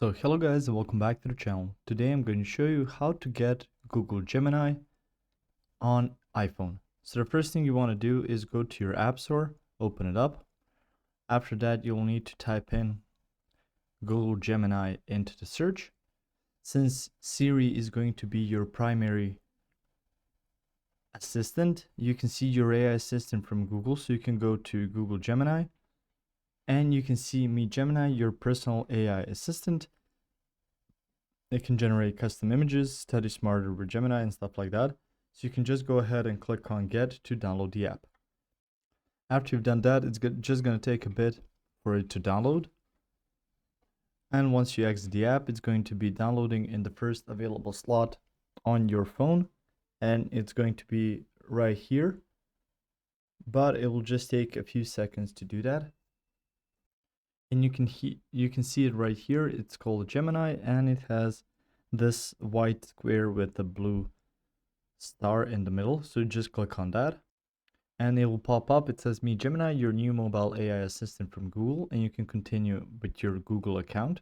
So hello guys and welcome back to the channel. Today I'm going to show you how to get Google Gemini on iPhone. So the first thing you want to do is go to your app store, open it up. After that you'll need to type in Google Gemini into the search. Since Siri is going to be your primary assistant, you can see your AI assistant from Google, so you can go to Google Gemini and you can see Meet Gemini, your personal AI assistant. It can generate custom images, study smarter with Gemini and stuff like that. So you can just go ahead and click on Get to download the app. After you've done that, it's just going to take a bit for it to download. And once you exit the app, it's going to be downloading in the first available slot on your phone. And it's going to be right here. But it will just take a few seconds to do that. And you can see it right here. It's called Gemini and it has this white square with the blue star in the middle. So just click on that and it will pop up. It says Meet Gemini, your new mobile AI assistant from Google, and you can continue with your Google account.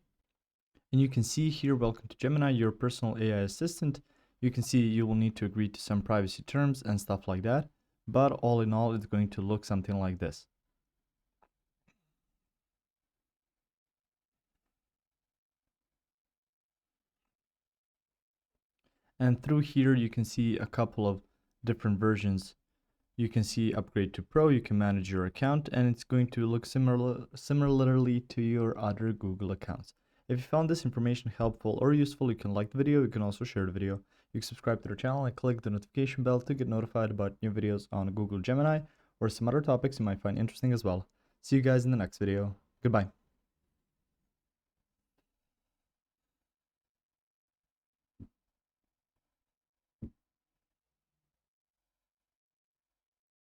And you can see here, welcome to Gemini, your personal AI assistant. You can see you will need to agree to some privacy terms and stuff like that. But all in all, it's going to look something like this. And through here, you can see a couple of different versions. You can see upgrade to Pro, you can manage your account, and it's going to look similarly to your other Google accounts. If you found this information helpful or useful, you can like the video, you can also share the video. You can subscribe to the channel and click the notification bell to get notified about new videos on Google Gemini or some other topics you might find interesting as well. See you guys in the next video. Goodbye.